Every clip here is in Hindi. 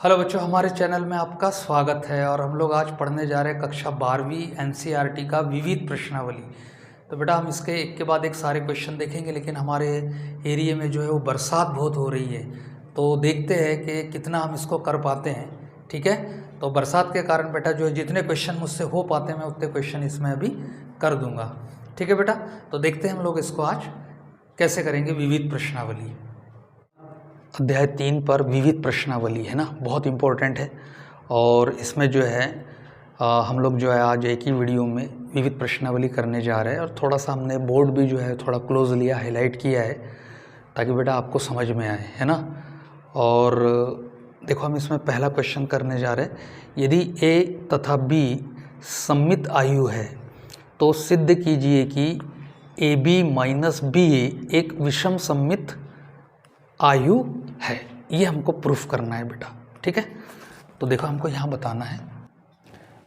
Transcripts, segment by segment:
हेलो बच्चों, हमारे चैनल में आपका स्वागत है और हम लोग आज पढ़ने जा रहे हैं कक्षा 12वीं एनसीईआरटी का विविध प्रश्नावली। तो बेटा हम इसके एक के बाद एक सारे क्वेश्चन देखेंगे, लेकिन हमारे एरिया में जो है वो बरसात बहुत हो रही है, तो देखते हैं कि कितना हम इसको कर पाते हैं। ठीक है, तो बरसात के कारण बेटा जो है जितने क्वेश्चन मुझसे हो पाते हैं मैं उतने क्वेश्चन इसमें अभी कर दूँगा। ठीक है बेटा, तो देखते हैं हम लोग इसको आज कैसे करेंगे विविध प्रश्नावली। अध्याय 3 पर विविध प्रश्नावली है ना, बहुत इम्पोर्टेंट है। और इसमें जो है हम लोग जो है आज एक ही वीडियो में विविध प्रश्नावली करने जा रहे हैं, और थोड़ा सा हमने बोर्ड भी जो है थोड़ा क्लोज लिया, हाईलाइट किया है ताकि बेटा आपको समझ में आए, है ना। और देखो हम इसमें पहला क्वेश्चन करने जा रहे हैं। यदि ए तथा बी सममित आयु है तो सिद्ध कीजिए कि ए बी माइनस बी ए एक विषम सममित आयु है। ये हमको प्रूफ करना है बेटा। ठीक है, तो देखो हमको यहाँ बताना है।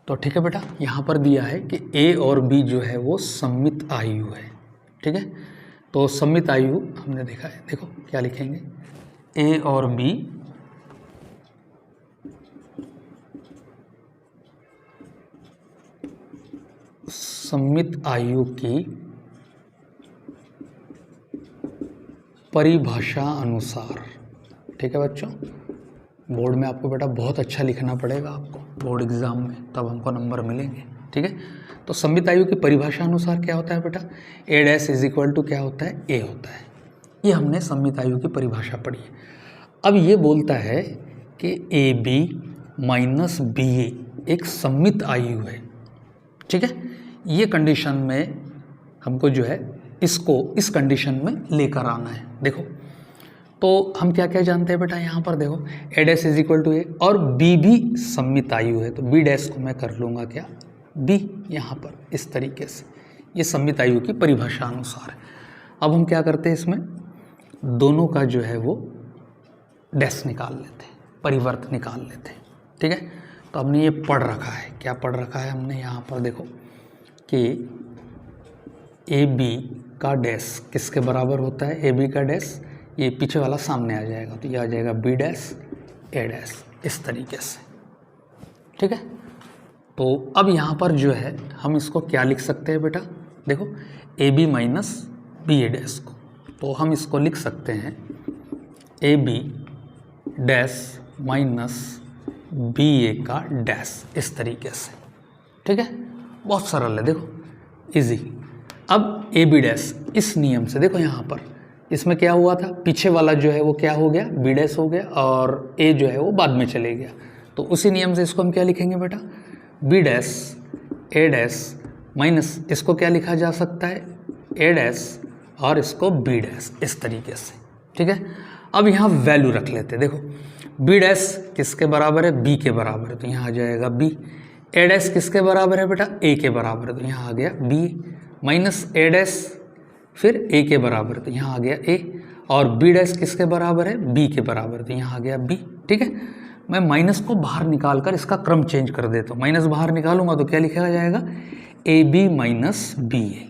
तो ठीक है बेटा, यहाँ पर दिया है कि ए और बी जो है वो सममित आयु है। ठीक है, तो सममित आयु हमने देखा है, देखो क्या लिखेंगे, ए और बी सममित आयु की परिभाषा अनुसार। ठीक है बच्चों, बोर्ड में आपको बेटा बहुत अच्छा लिखना पड़ेगा, आपको बोर्ड एग्ज़ाम में, तब हमको नंबर मिलेंगे। ठीक है, तो सममित आयु की परिभाषा अनुसार क्या होता है बेटा, ए डैश इज इक्वल टू क्या होता है, ए होता है। ये हमने सममित आयु की परिभाषा पढ़ी है। अब ये बोलता है कि ए बी माइनस बी ए एक सममित आयु है। ठीक है, ये कंडीशन में हमको जो है इसको इस कंडीशन में लेकर आना है। देखो तो हम क्या क्या जानते हैं बेटा, यहाँ पर देखो ए डैश इज इक्वल टू ए और बी भी सममित आयु है, तो बी डैश को मैं कर लूँगा क्या, बी, यहाँ पर इस तरीके से। ये सममित आयु की परिभाषा अनुसार है। अब हम क्या करते हैं, इसमें दोनों का जो है वो डैश निकाल लेते हैं, परिवर्त निकाल लेते हैं। ठीक है, तो हमने ये पढ़ रखा है, क्या पढ़ रखा है हमने, यहाँ पर देखो कि ए बी का डैश किसके बराबर होता है, ए बी का डैश, ये पीछे वाला सामने आ जाएगा, तो ये आ जाएगा बी डैश ए डैश, इस तरीके से। ठीक है, तो अब यहाँ पर जो है हम इसको क्या लिख सकते हैं बेटा, देखो A B minus B A dash को, तो हम इसको लिख सकते हैं A B dash minus B A का डैश, इस तरीके से। ठीक है, बहुत सरल है, देखो इजी। अब ए बी डैश इस नियम से, देखो यहाँ पर इसमें क्या हुआ था, पीछे वाला जो है वो क्या हो गया, बी डैश हो गया, और ए जो है वो बाद में चले गया, तो उसी नियम से इसको हम क्या लिखेंगे बेटा, बी डैश ए डैश माइनस इसको क्या लिखा जा सकता है, ए डैश और इसको बी डैश, इस तरीके से। ठीक है, अब यहाँ वैल्यू रख लेते हैं। देखो बी डैश किसके बराबर है, बी के बराबर है, तो यहाँ आ जाएगा बी। ए डैश किसके बराबर है बेटा, ए के बराबर है, तो यहाँ आ गया बी, माइनस ए डैश फिर ए के बराबर है, तो यहाँ आ गया ए, और बी डैश किसके बराबर है, बी के बराबर, तो यहाँ आ गया बी। ठीक है, मैं माइनस को बाहर निकाल कर इसका क्रम चेंज कर देता हूँ, माइनस बाहर निकालूंगा तो क्या लिखा जाएगा, ए बी माइनस बी ए,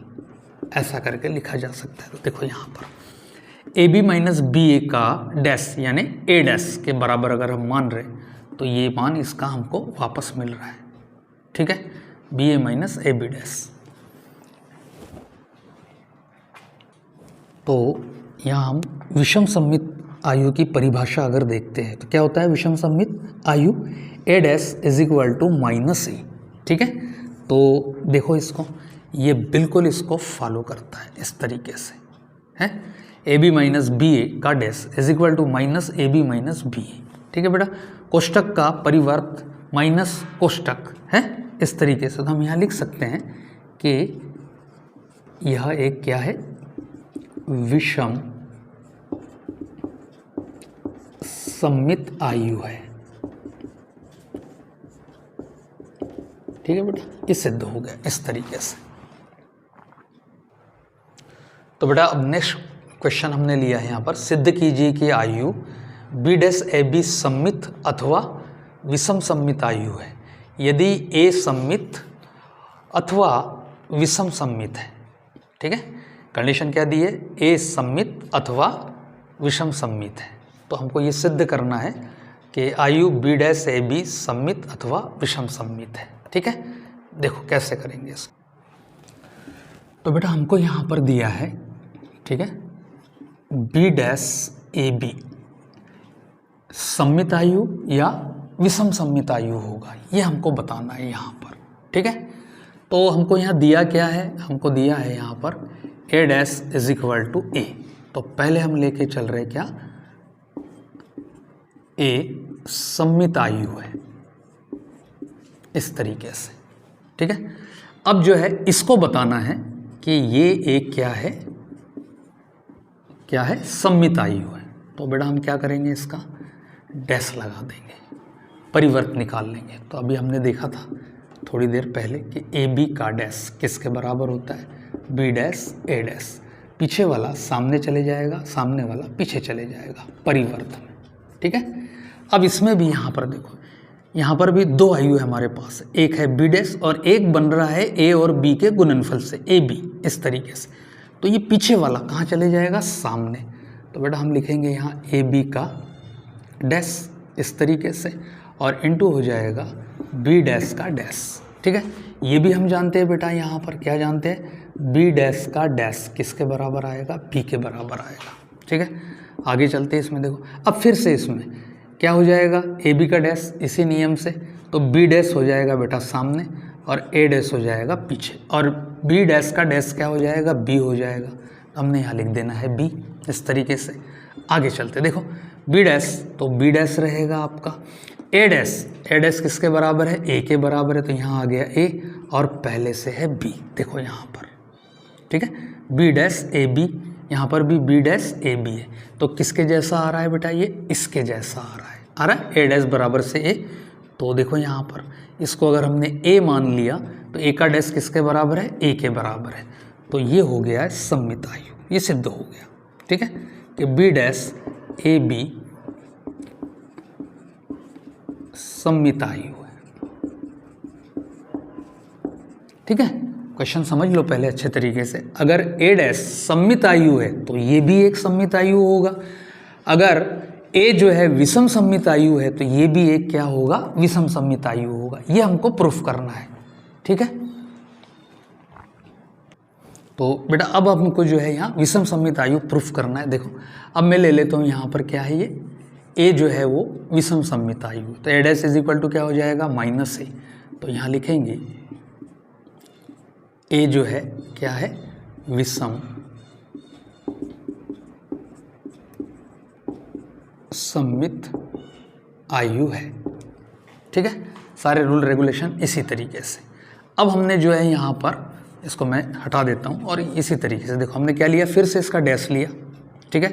ऐसा करके लिखा जा सकता है। तो देखो यहाँ पर ए बी माइनस बी ए का डैश यानी ए डैश के बराबर अगर हम मान रहे, तो ये मान इसका हमको वापस मिल रहा है। ठीक है, B A minus A B dash. तो यहाँ हम विषम सममित आयु की परिभाषा अगर देखते हैं तो क्या होता है विषम सममित आयु, A dash is equal to minus A. ठीक है, तो देखो इसको, ये बिल्कुल इसको फॉलो करता है, इस तरीके से है, A B minus B A का dash is equal to minus A B minus B A. ठीक है बेटा, कोष्टक का परिवर्त माइनस कोष्टक है, इस तरीके से। तो हम यहाँ लिख सकते हैं कि यह एक क्या है, विषम सममित आयु है। ठीक है बेटा, ये सिद्ध हो गया इस तरीके से। तो बेटा अब नेक्स्ट क्वेश्चन हमने लिया है यहाँ पर, सिद्ध कीजिए कि आयु बी डैश ए बी सममित अथवा विषम सममित आयु है यदि ए सममित अथवा विषम सममित है। ठीक है, कंडीशन क्या दी है, ए सममित अथवा विषम सममित है। तो हमको ये सिद्ध करना है कि आयु बी डैश ए बी सम्मित अथवा विषम सम्मित है। ठीक है, देखो कैसे करेंगे इसको। तो बेटा हमको यहाँ पर दिया है, ठीक है, बी डैश ए बी सम्मित आयु या विषम सम्मित आयु होगा, ये हमको बताना है यहाँ पर। ठीक है, तो हमको यहाँ दिया क्या है, हमको दिया है यहाँ पर ए डैश इज इक्वल टू ए। तो पहले हम लेके चल रहे क्या, ए सम्मित आयु है इस तरीके से। ठीक है, अब जो है इसको बताना है कि ये एक क्या है, क्या है, सम्मित आयु है। तो बेटा हम क्या करेंगे, इसका डैश लगा देंगे, परिवर्त निकाल लेंगे। तो अभी हमने देखा था थोड़ी देर पहले कि ए बी का डैश किसके बराबर होता है, बी डैश ए डैश। पीछे वाला सामने चले जाएगा, सामने वाला पीछे चले जाएगा, परिवर्त में। ठीक है, अब इसमें भी यहाँ पर देखो, यहाँ पर भी दो आयु है हमारे पास, एक है बी डैश और एक बन रहा है ए और बी के गुणनफल से ए बी, इस तरीके से। तो ये पीछे वाला कहाँ चले जाएगा, सामने। तो बेटा हम लिखेंगे यहाँ ए बी का डैश इस तरीके से, और इनटू हो जाएगा बी डैश का डैश। ठीक है, ये भी हम जानते हैं बेटा, यहाँ पर क्या जानते हैं, बी डैश का डैश किसके बराबर आएगा, बी के बराबर आएगा। ठीक है, आगे चलते हैं इसमें। देखो अब फिर से इसमें क्या हो जाएगा, ए बी का डैश इसी नियम से, तो बी डैश हो जाएगा बेटा सामने और ए डैश हो जाएगा पीछे, और बी डैश का डैश क्या हो जाएगा, बी हो जाएगा। हमने यहाँ लिख देना है बी, इस तरीके से। आगे चलते देखो, बी डैश तो बी डैश रहेगा आपका, ए डैश किसके बराबर है, ए के बराबर है, तो यहाँ आ गया ए और पहले से है बी, देखो यहाँ पर। ठीक है, बी डैश ए बी, यहाँ पर भी बी डैश ए बी है, तो किसके जैसा आ रहा है बेटा, ये इसके जैसा आ रहा है ए डैश बराबर से ए। तो देखो यहाँ पर इसको अगर हमने ए मान लिया तो ए का डैश किसके बराबर है, ए के बराबर है, तो ये हो गया है सम्मित आयु, ये सिद्ध हो गया। ठीक है, कि बी डैश ए बी सम्मित आयु है। ठीक है, क्वेश्चन समझ लो पहले अच्छे तरीके से। अगर ए डैश सम्मित आयु है तो ये भी एक सम्मित आयु होगा, अगर ए जो है विषम सम्मित आयु है तो ये भी एक क्या होगा, विषम सम्मित आयु होगा। ये हमको प्रूफ करना है। ठीक है, तो बेटा अब हमको जो है यहाँ विषम सम्मित आयु प्रूफ करना है। देखो अब मैं ले लेता हूँ यहाँ पर क्या है, ये ए जो है वो विषम सम्मित आयु, तो ए डैश इज इक्वल टू क्या हो जाएगा, माइनस ए। तो यहाँ लिखेंगे ए जो है क्या है, विषम सम्मित आयु है। ठीक है, सारे रूल रेगुलेशन इसी तरीके से। अब हमने जो है यहाँ पर इसको मैं हटा देता हूँ और इसी तरीके से देखो हमने क्या लिया, फिर से इसका डैश लिया। ठीक है,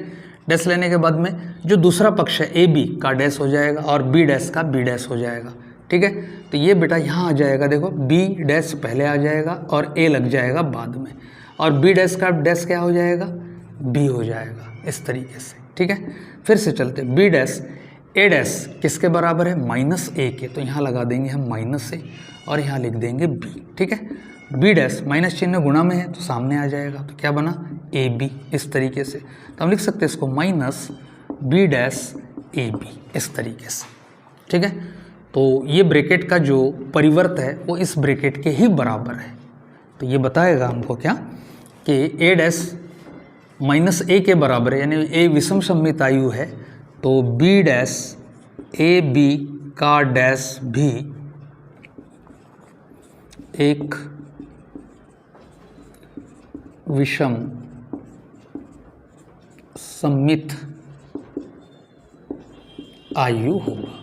डैश लेने के बाद में जो दूसरा पक्ष है ए बी का डैश हो जाएगा और बी डैश का बी डैश हो जाएगा। ठीक है, तो ये बेटा यहाँ आ जाएगा, देखो बी डैश पहले आ जाएगा और ए लग जाएगा बाद में, और बी डैश का डैश क्या हो जाएगा, बी हो जाएगा, इस तरीके से। ठीक है, फिर से चलते, बी डैश ए डैश किसके बराबर है, माइनस ए के, तो यहाँ लगा देंगे हम माइनस ए और यहाँ लिख देंगे बी। ठीक है, बी डैश माइनस चिन्ह गुणा में है तो सामने आ जाएगा, तो क्या बना, ए बी, इस तरीके से। तो हम लिख सकते हैं इसको minus B dash A B, इस तरीके से। ठीक है, तो ये ब्रैकेट का जो परिवर्त है वो इस ब्रैकेट के ही बराबर है। तो ये बताएगा हमको क्या, कि ए डैश माइनस ए के बराबर है, यानी ए विषम सम्मित आयु है, तो बी डैश ए बी का डैश भी एक विषम सम्मित आयु होगा।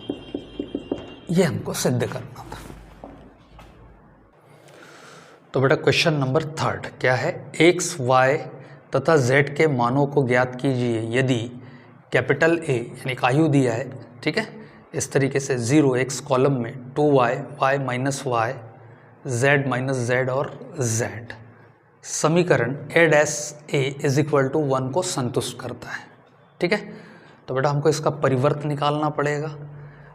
ये हमको सिद्ध करना था। तो बेटा क्वेश्चन नंबर 3 क्या है, एक्स वाई तथा जेड के मानों को ज्ञात कीजिए यदि कैपिटल ए यानी आयु दिया है। ठीक है, इस तरीके से 0x कॉलम में 2y, y माइनस वाई, z माइनस z और z, समीकरण A dash A is equal to 1 को संतुष्ट करता है। ठीक है, तो बेटा हमको इसका परिवर्त निकालना पड़ेगा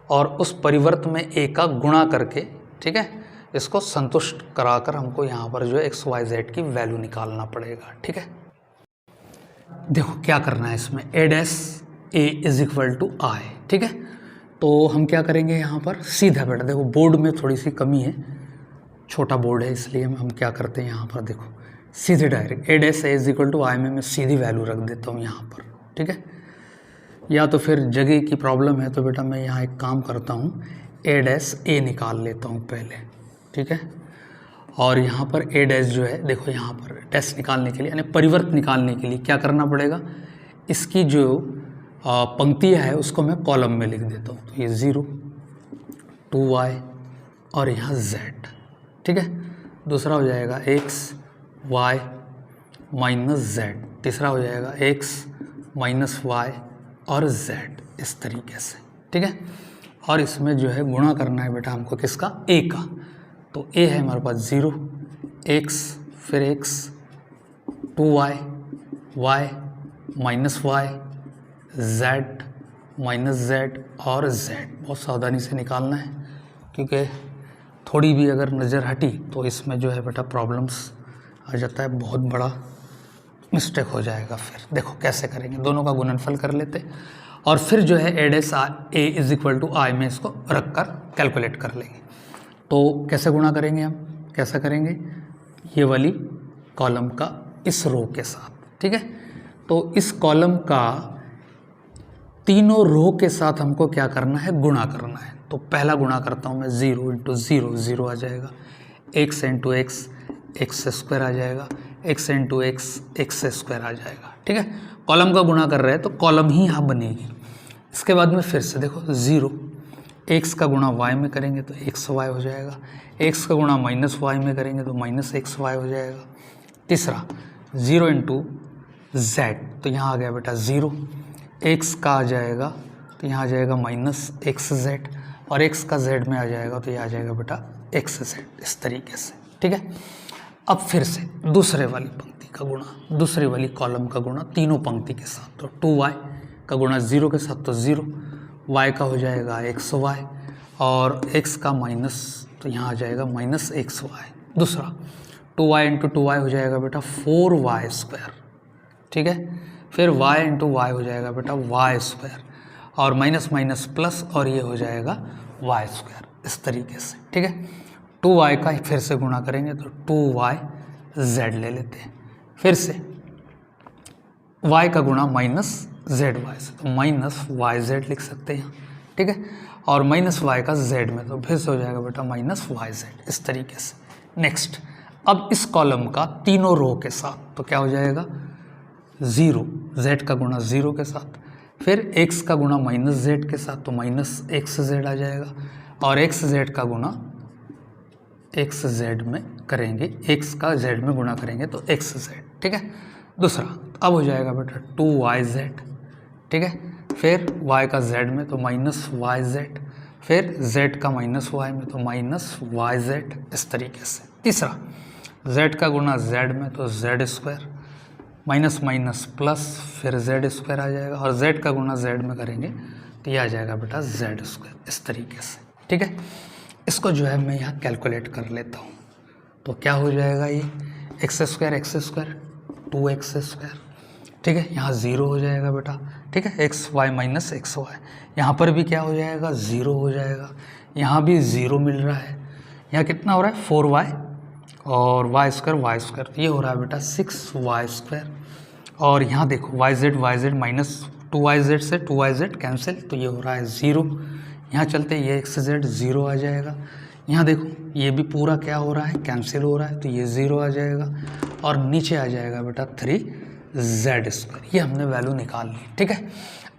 और उस परिवर्त में ए का गुणा करके, ठीक है, इसको संतुष्ट कराकर हमको यहाँ पर जो है एक्स वाई जेड की वैल्यू निकालना पड़ेगा। ठीक है, देखो क्या करना है इसमें, A dash A is equal to I. ठीक है, तो हम क्या करेंगे यहाँ पर सीधा बेटा, देखो बोर्ड में थोड़ी सी कमी है, छोटा बोर्ड है, इसलिए हम क्या करते हैं यहाँ पर देखो सीधे direct A dash A is equal to I में मैं सीधी वैल्यू रख देता हूँ यहाँ पर, ठीक है। या तो फिर जगह की प्रॉब्लम है तो बेटा मैं यहाँ एक काम करता हूँ, ए डैश ए निकाल लेता हूँ पहले, ठीक है। और यहाँ पर ए डैश जो है देखो यहाँ पर डैश निकालने के लिए यानी परिवर्त निकालने के लिए क्या करना पड़ेगा, इसकी जो पंक्तियाँ है उसको मैं कॉलम में लिख देता हूँ। तो ये 0 2y और यहाँ z, ठीक है। दूसरा हो जाएगा x y माइनस z, तीसरा हो जाएगा x माइनस y और z, इस तरीके से, ठीक है। और इसमें जो है गुणा करना है बेटा हमको किसका, a का। तो a है हमारे पास 0 x फिर x 2y y minus y z माइनस z और z। बहुत सावधानी से निकालना है क्योंकि थोड़ी भी अगर नज़र हटी तो इसमें जो है बेटा प्रॉब्लम्स आ जाता है, बहुत बड़ा मिस्टेक हो जाएगा। फिर देखो कैसे करेंगे, दोनों का गुणनफल कर लेते और फिर जो है A dash A is equal to I में इसको रख कर कैलकुलेट कर लेंगे। तो कैसे गुणा करेंगे हम, कैसा करेंगे, ये वाली कॉलम का इस रो के साथ, ठीक है। तो इस कॉलम का तीनों रो के साथ हमको क्या करना है, गुणा करना है। तो पहला गुणा करता हूँ मैं 0 इंटू 0 0 आ जाएगा, x into X X square आ जाएगा, x into X X square आ जाएगा, ठीक है। कॉलम का गुणा कर रहे हैं तो कॉलम ही यहाँ बनेगी। इसके बाद में फिर से देखो 0 x का गुणा y में करेंगे तो एक्स वाई हो जाएगा, x का गुणा माइनस वाई में करेंगे तो माइनस एक्स वाई हो जाएगा। तीसरा 0 इंटू z, तो यहाँ आ गया बेटा 0, x का आ जाएगा तो यहाँ आ जाएगा माइनस एक्स जेड और x का z में आ जाएगा तो ये आ जाएगा बेटा एक्स जेड, इस तरीके से, ठीक है। अब फिर से दूसरे वाली पंक्ति का गुणा, दूसरी वाली कॉलम का गुणा तीनों पंक्ति के साथ। तो 2y का गुणा 0 के साथ तो 0, y का हो जाएगा xy और x का माइनस, तो यहाँ आ जाएगा माइनस xy। दूसरा 2y इंटू 2y हो जाएगा बेटा 4y स्क्वायर, ठीक है। फिर y इंटू वाई हो जाएगा बेटा y स्क्वायर और माइनस माइनस प्लस और ये हो जाएगा y स्क्वायर, इस तरीके से, ठीक है। 2y का फिर से गुणा करेंगे तो 2yz ले लेते हैं। फिर से y का गुणा माइनस zy से तो माइनस yz लिख सकते हैं, ठीक है। और माइनस y का z में तो फिर से हो जाएगा बेटा माइनस yz, इस तरीके से। नेक्स्ट, अब इस कॉलम का तीनों रो के साथ तो क्या हो जाएगा 0, z का गुणा 0 के साथ, फिर x का गुणा माइनस z के साथ तो माइनस एक्स जेड आ जाएगा और एक्स जेड का गुणा एक्स जेड में करेंगे, x का z में गुणा करेंगे तो एक्स जेड, ठीक है। दूसरा अब हो जाएगा बेटा 2yz, ठीक है। फिर y का z में तो माइनस yz, फिर z का माइनस y में तो माइनस yz, इस तरीके से। तीसरा z का गुणा z में तो z square minus minus plus फिर z स्क्वायर आ जाएगा और z का गुणा z में करेंगे तो ये आ जाएगा बेटा z स्क्वायर, इस तरीके से, ठीक है। इसको जो है मैं यहाँ कैलकुलेट कर लेता हूँ तो क्या हो जाएगा, ये एक्स स्क्वायर 2x स्क्वायर, ठीक है। यहाँ 0 हो जाएगा बेटा, ठीक है, X Y minus X Y. यहाँ पर भी क्या हो जाएगा 0 हो जाएगा, यहाँ भी 0 मिल रहा है। यहाँ कितना हो रहा है 4y और y स्क्वायर, ये हो रहा है बेटा 6y स्क्वायर। और यहाँ देखो yz माइनस 2yz से 2yz कैंसिल तो ये हो रहा है 0। यहाँ चलते ये xz 0 आ जाएगा। यहाँ देखो ये भी पूरा क्या हो रहा है कैंसिल हो रहा है तो ये 0 आ जाएगा और नीचे आ जाएगा बेटा 3z स्क्वायर। ये हमने वैल्यू निकाल ली, ठीक है।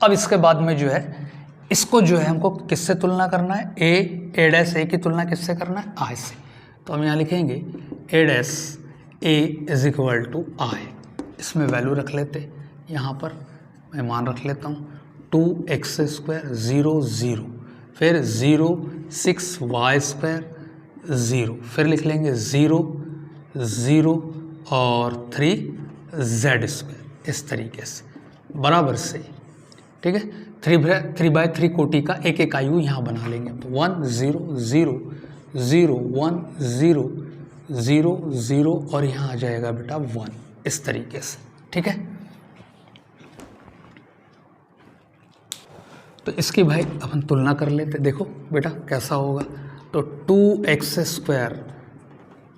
अब इसके बाद में जो है इसको जो है हमको किससे तुलना करना है, a डैश a की तुलना किससे करना है, i से। तो हम यहाँ लिखेंगे a dash a is equal to i, इसमें वैल्यू रख लेते, यहाँ पर मैं मान रख लेता हूँ 2x स्क्वायर 0 0, फिर 0 6y स्क्वायर 0, फिर लिख लेंगे 0 0 और 3z स्क्वायर, इस तरीके से बराबर से, ठीक है। 3/3 कोटि का एक एक आयु यहाँ बना लेंगे तो 1 0 0 0 1 0 0 0 और यहाँ आ जाएगा बेटा 1, इस तरीके से, ठीक है। तो इसकी भाई अपन तुलना कर लेते, देखो बेटा कैसा होगा। तो 2x²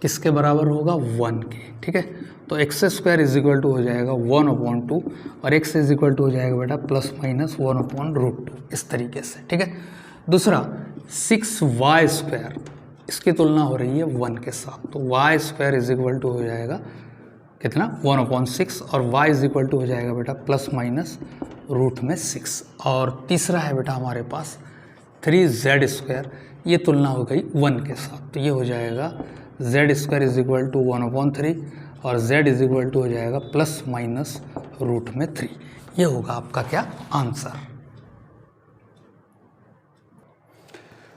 किसके बराबर होगा, 1 के, ठीक है। तो x² इज इक्वल टू हो जाएगा 1/2 और x इज इक्वल टू हो जाएगा बेटा ±1/√2, इस तरीके से, ठीक है। दूसरा 6y², इसकी तुलना हो रही है 1 के साथ, तो y² इज इक्वल टू हो जाएगा कितना, 1/6 और y इज इक्वल टू हो जाएगा बेटा ±√6। और तीसरा है बेटा हमारे पास 3z², ये तुलना हो गई 1 के साथ, तो ये हो जाएगा z² इज इक्वल टू 1/3 और z इज इक्वल टू हो जाएगा ±√3। ये होगा आपका क्या आंसर।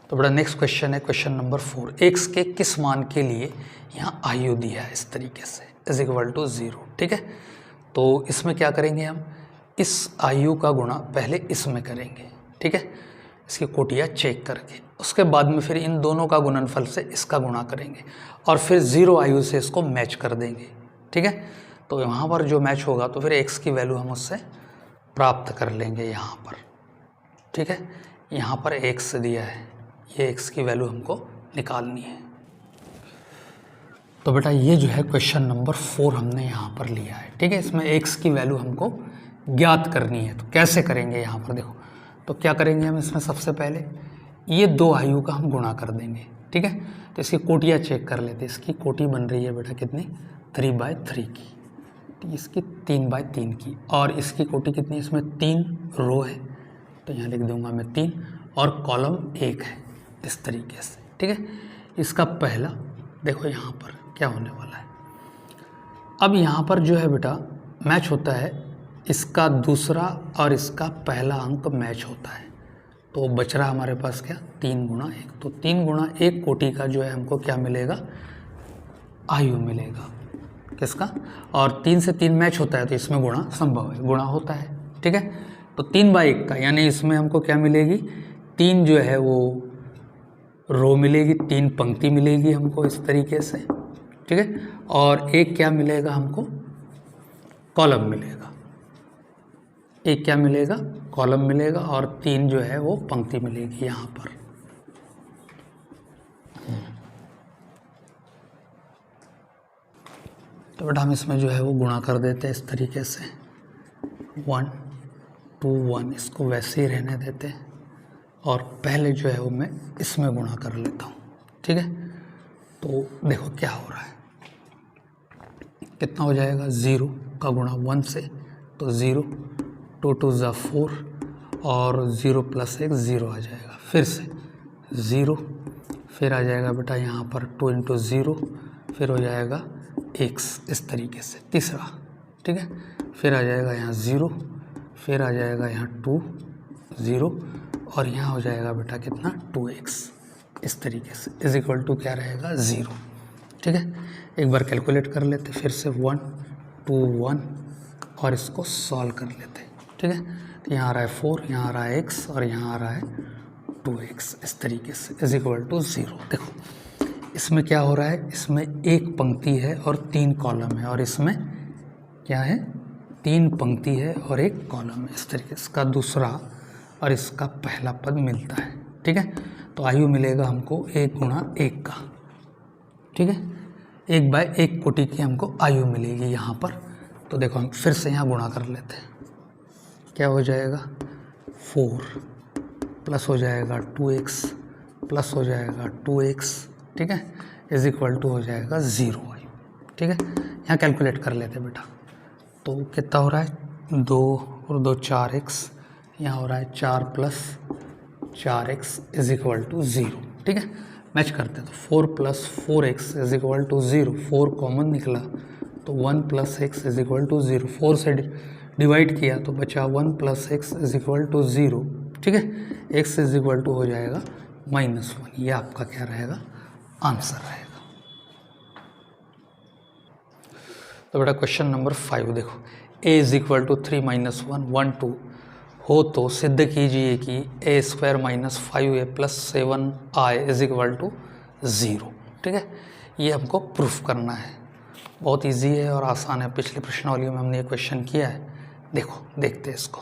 तो बड़ा नेक्स्ट क्वेश्चन है क्वेश्चन नंबर 4। x के किस मान के लिए यहाँ आयु दिया है इस तरीके से इज इक्वल टू 0, ठीक है। तो इसमें क्या करेंगे हम, इस आयु का गुणा पहले इसमें करेंगे, ठीक है, इसकी कोटियाँ चेक करके, उसके बाद में फिर इन दोनों का गुणनफल से इसका गुणा करेंगे और फिर 0 आयु से इसको मैच कर देंगे, ठीक है। तो यहाँ पर जो मैच होगा तो फिर x की वैल्यू हम उससे प्राप्त कर लेंगे यहाँ पर, ठीक है। यहाँ पर x दिया है, ये x की वैल्यू हमको निकालनी है। तो बेटा ये जो है क्वेश्चन नंबर 4 हमने यहाँ पर लिया है, ठीक है। इसमें x की वैल्यू हमको ज्ञात करनी है, तो कैसे करेंगे यहाँ पर देखो। तो क्या करेंगे हम, इसमें सबसे पहले ये 2 आयु का हम गुणा कर देंगे, ठीक है। तो इसकी कोटियाँ चेक कर लेते हैं। इसकी कोटि बन रही है बेटा कितनी, 3/3 की, इसकी 3/3 की, और इसकी कोटि कितनी, इसमें 3 रो है, तो यहाँ लिख दूंगा मैं 3 और कॉलम 1 है, इस तरीके से, ठीक है। इसका पहला देखो यहाँ पर क्या होने वाला है। अब यहाँ पर जो है बेटा मैच होता है, इसका दूसरा और इसका पहला अंक मैच होता है, तो बच रहा हमारे पास क्या, 3 × 1। तो 3 × 1 कोटि का जो है हमको क्या मिलेगा, आयु मिलेगा किसका, और 3 से 3 मैच होता है तो इसमें गुणा संभव है, गुणा होता है, ठीक है। तो 3/1 का यानी इसमें हमको क्या मिलेगी, 3 जो है वो रो मिलेगी, 3 पंक्ति मिलेगी हमको इस तरीके से, ठीक है। और 1 क्या मिलेगा हमको, कॉलम मिलेगा, 1 क्या मिलेगा, कॉलम मिलेगा, और 3 जो है वो पंक्ति मिलेगी यहाँ पर। तो बेटा हम इसमें जो है वो गुणा कर देते हैं इस तरीके से, 1 2 1, इसको वैसे ही रहने देते हैं और पहले जो है वो मैं इसमें गुणा कर लेता हूँ, ठीक है। तो देखो क्या हो रहा है, कितना हो जाएगा, 0 का गुणा 1 से, तो 0, 2 2 ज़ा 4 और 0 + 1 0 आ जाएगा, फिर से 0, फिर आ जाएगा बेटा यहाँ पर 2 × 0, फिर हो जाएगा x, इस तरीके से तीसरा, ठीक है। फिर आ जाएगा यहाँ 0, फिर आ जाएगा यहाँ 2 0 और यहाँ हो जाएगा बेटा कितना, 2x, इस तरीके से इज इक्वल टू क्या रहेगा, 0, ठीक है। एक बार कैलकुलेट कर लेते, फिर से 1 2 1 और इसको सॉल्व कर लेते, ठीक है। तो यहाँ आ रहा है 4, यहाँ आ रहा है x और यहाँ आ रहा है 2x, इस तरीके से इज इक्वल टू 0। देखो इसमें क्या हो रहा है, इसमें 1 पंक्ति है और 3 कॉलम है, और इसमें क्या है, 3 पंक्ति है और 1 कॉलम है, इस तरीके से इसका दूसरा और इसका पहला पद मिलता है, ठीक है। तो आयु मिलेगा हमको 1 × 1 का, ठीक है, 1/1 कोटि की हमको आयु मिलेगी यहाँ पर। तो देखो हम फिर से यहाँ गुणा कर लेते हैं, क्या हो जाएगा, 4 प्लस हो जाएगा 2x प्लस हो जाएगा 2x, ठीक है, इज इक्वल टू हो जाएगा 0 आयु, ठीक है। यहाँ कैलकुलेट कर लेते हैं बेटा, तो कितना हो रहा है, 2 और 2 4x, यहाँ हो रहा है 4 + 4x इज इक्वल टू 0, ठीक है। मैच करते हैं, तो 4 + 4x is equal to 0, 4 common निकला तो 1 + x इज इक्वल टू 0, 4 से डिवाइड किया तो बचा 1 + x इज इक्वल टू 0, ठीक है। x इज इक्वल टू हो जाएगा -1, ये आपका क्या रहेगा, आंसर रहेगा। तो बेटा क्वेश्चन नंबर 5 देखो, a इज इक्वल टू 3 - 1 1 2 हो तो सिद्ध कीजिए कि a² - 5a + 7i is equal to 0, ठीक है। ये हमको प्रूफ करना है, बहुत इजी है और आसान है, पिछले प्रश्नावली में हमने ये क्वेश्चन किया है, देखो देखते हैं इसको।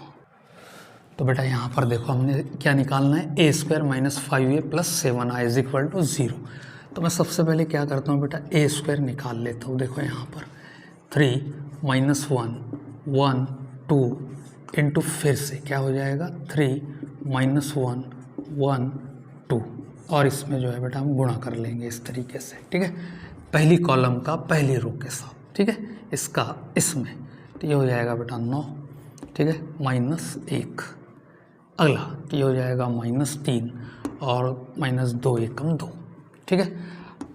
तो बेटा यहाँ पर देखो हमने क्या निकालना है, A square minus 5a plus 7i is equal to 0। तो मैं सबसे पहले क्या करता हूँ बेटा, ए स्क्वायर निकाल लेता हूँ। देखो यहाँ पर 3 माइनस 1 1 2 इंटू फिर से क्या हो जाएगा 3 माइनस 1 1 2, और इसमें जो है बेटा हम गुणा कर लेंगे इस तरीके से, ठीक है, पहली कॉलम का पहली रो के साथ, ठीक है, इसका इसमें, तो ये हो जाएगा बेटा 9, ठीक है, माइनस 1, अगला तो ये हो जाएगा माइनस 3 और माइनस 2 एकम 2, ठीक है,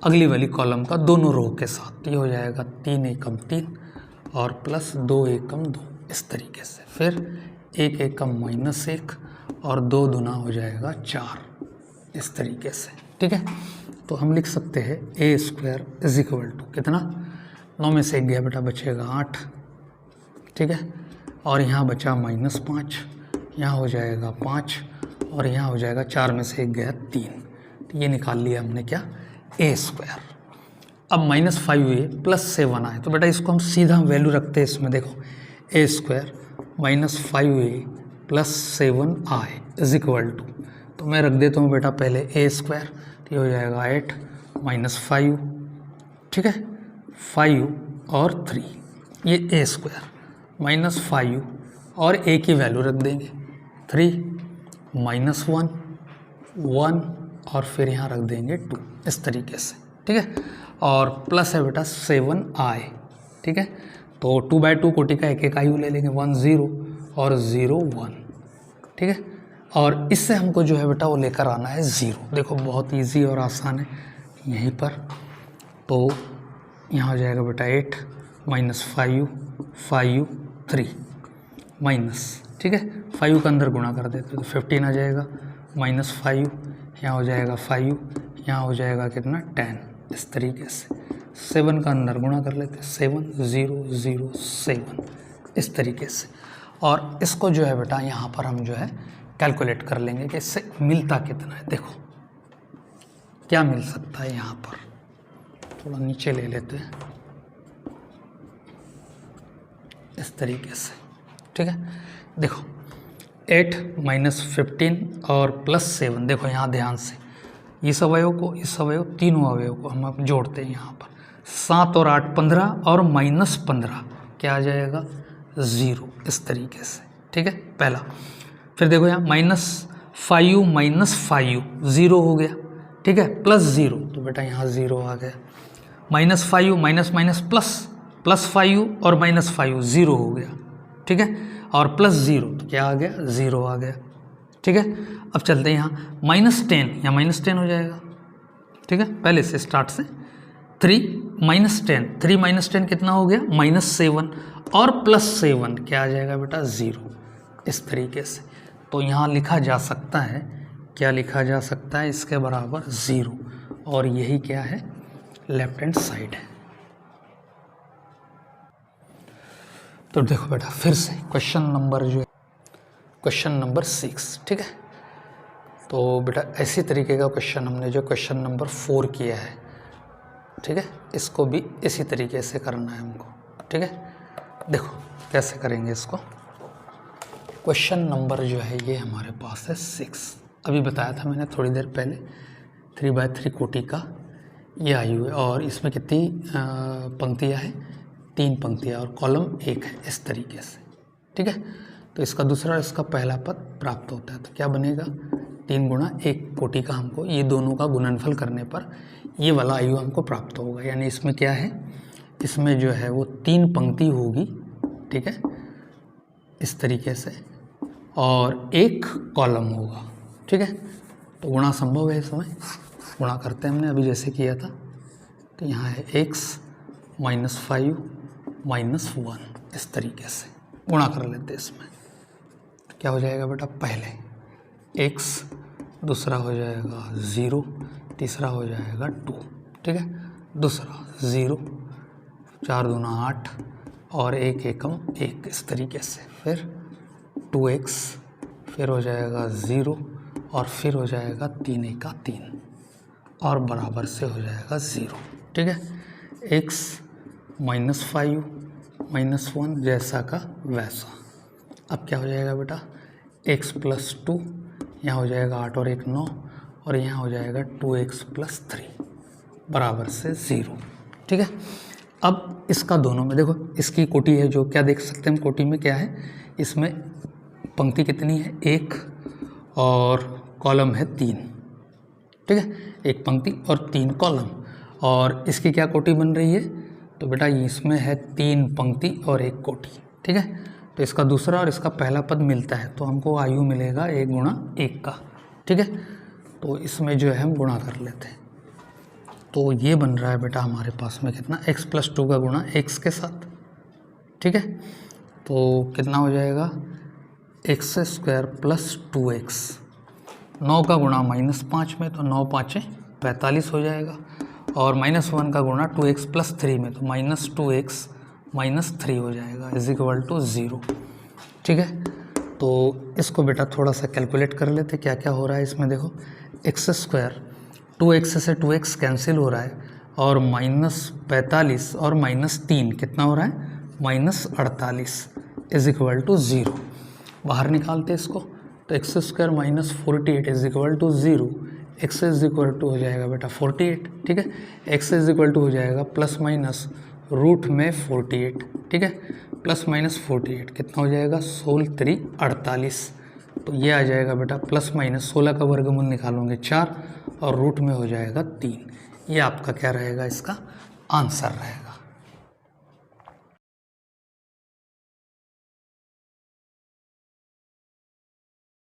अगली वाली कॉलम का दोनों रो के साथ, ये हो जाएगा 3 एकम 3 और प्लस 2 एकम 2 इस तरीके से, फिर 1 एकम माइनस 1 और 2 दूना हो जाएगा 4 इस तरीके से, ठीक है। तो हम लिख सकते हैं ए स्क्वायर इज इक्वल टू कितना, 9 में से 1 गया बेटा बचेगा 8, ठीक है, और यहाँ बचा माइनस 5, यहाँ हो जाएगा 5 और यहाँ हो जाएगा 4 में से 1 गया 3, तो ये निकाल लिया हमने क्या, ए स्क्वायर। अब माइनस 5a प्लस 7 आए, तो बेटा इसको हम सीधा वैल्यू रखते हैं इसमें, देखो A square minus 5a plus 7i is equal to, तो मैं रख देता हूँ बेटा पहले ए स्क्वायर, तो ये हो जाएगा 8 माइनस 5, ठीक है, 5 और 3, ये ए स्क्वायर माइनस 5 और ए की वैल्यू रख देंगे 3 माइनस 1 1 और फिर यहाँ रख देंगे 2 इस तरीके से, ठीक है, और प्लस है बेटा 7i, ठीक है, तो 2/2 कोटि का एक आयु ले लेंगे, 1 0 और 0 1, ठीक है, और इससे हमको जो है बेटा वो लेकर आना है 0। देखो बहुत इजी और आसान है यहीं पर, तो यहाँ हो जाएगा बेटा 8 माइनस 5 5 3 माइनस, ठीक है, 5 का अंदर गुणा कर देते तो 15 आ जाएगा, माइनस 5 यहाँ हो जाएगा 5, यहाँ हो जाएगा कितना 10 इस तरीके से, 7 का अंदर गुणा कर लेते 7 0 0 7 इस तरीके से, और इसको जो है बेटा यहाँ पर हम जो है कैलकुलेट कर लेंगे कि इससे मिलता कितना है। देखो क्या मिल सकता है, यहाँ पर थोड़ा नीचे ले लेते हैं इस तरीके से, ठीक है, देखो 8 माइनस 15 और प्लस 7, देखो यहाँ ध्यान से इस अवयव को, इस अवयव, तीनों अवयव को हम अब जोड़ते हैं यहाँ पर, 7 और 8 15 और माइनस 15 क्या आ जाएगा 0 इस तरीके से, ठीक है, पहला। फिर देखो यहाँ माइनस 5 माइनस 5 0 हो गया, ठीक है, प्लस 0, तो बेटा यहाँ 0 आ गया, minus 5 minus minus plus, plus 5 और माइनस 5 0 हो गया, ठीक है, और प्लस 0 तो क्या आ गया 0 आ गया, ठीक है। अब चलते हैं यहाँ माइनस 10, यहाँ माइनस 10 हो जाएगा, ठीक है, पहले से स्टार्ट से 3 माइनस 10, 3 माइनस 10 कितना हो गया माइनस 7 और प्लस 7 क्या आ जाएगा बेटा 0 इस तरीके से। तो यहाँ लिखा जा सकता है, क्या लिखा जा सकता है, इसके बराबर 0, और यही क्या है लेफ्ट हैंड साइड है। तो देखो बेटा फिर से क्वेश्चन नंबर जो है क्वेश्चन नंबर 6, ठीक है, तो बेटा ऐसी तरीके का क्वेश्चन हमने जो क्वेश्चन नंबर 4 किया है, ठीक है, इसको भी इसी तरीके से करना है हमको, ठीक है। देखो कैसे करेंगे इसको, क्वेश्चन नंबर जो है ये हमारे पास है 6, अभी बताया था मैंने थोड़ी देर पहले 3/3 कोटि का ये आई हुई है, और इसमें कितनी पंक्तियाँ हैं, 3 पंक्तियाँ और कॉलम 1 है इस तरीके से, ठीक है। तो इसका दूसरा इसका पहला पद प्राप्त होता है, तो क्या बनेगा 3 गुणा 1 कोटि का, हमको ये दोनों का गुणनफल करने पर ये वाला आयु हमको प्राप्त होगा, यानी इसमें क्या है, इसमें जो है वो 3 पंक्ति होगी, ठीक है, इस तरीके से, और 1 कॉलम होगा, ठीक है। तो गुणा संभव है, इसमें गुणा करते हैं हमने अभी जैसे किया था, तो यहाँ है x माइनस 5 माइनस 1 इस तरीके से गुणा कर लेते हैं इसमें, क्या हो जाएगा बेटा, पहले x, दूसरा हो जाएगा 0, तीसरा हो जाएगा 2, ठीक है, दूसरा 0, 4 दूना 8 और 1 एकम 1 इस तरीके से, फिर 2x, फिर हो जाएगा 0 और फिर हो जाएगा 3 एका 3 और बराबर से हो जाएगा 0, ठीक है। x माइनस 5 माइनस 1 जैसा का वैसा। अब क्या हो जाएगा बेटा, x प्लस 2, यहाँ हो जाएगा 8 और 1 9, और यहाँ हो जाएगा 2x प्लस 3 बराबर से 0। ठीक है, अब इसका दोनों में देखो, इसकी कोटि है जो, क्या देख सकते हैं हम कोटि में क्या है, इसमें पंक्ति कितनी है 1 और कॉलम है 3। ठीक है, एक पंक्ति और 3 कॉलम, और इसकी क्या कोटि बन रही है, तो बेटा इसमें है 3 पंक्ति और 1 कोटि। ठीक है, तो इसका दूसरा और इसका पहला पद मिलता है, तो हमको आयु मिलेगा 1 गुणा 1 का। ठीक है, तो इसमें जो है हम गुणा कर लेते हैं, तो ये बन रहा है बेटा हमारे पास में कितना, x प्लस 2 का गुणा x के साथ। ठीक है, तो कितना हो जाएगा x स्क्वायर प्लस 2x, 9 का गुणा -5 में, तो 9 5 45 हो जाएगा, और -1 का गुणा 2x प्लस 3 में, तो -2x माइनस 3 हो जाएगा इज इक्वल टू 0। ठीक है, तो इसको बेटा थोड़ा सा कैलकुलेट कर लेते क्या क्या हो रहा है इसमें। देखो एक्स स्क्वायर 2x से 2x कैंसिल हो रहा है, और -45 और -3 कितना हो रहा है, -48 इज इक्वल टू 0। बाहर निकालते इसको, तो X square -48 is equal to 0, X is equal to हो जाएगा बेटा 48। ठीक है, एक्स इज इक्वल टू हो जाएगा प्लस माइनस रूट में 48। ठीक है, प्लस माइनस 48 कितना हो जाएगा, 16 3 48, तो ये आ जाएगा बेटा प्लस माइनस 16 का वर्गमूल निकालोगे 4 और रूट में हो जाएगा 3। ये आपका क्या रहेगा, इसका आंसर रहेगा।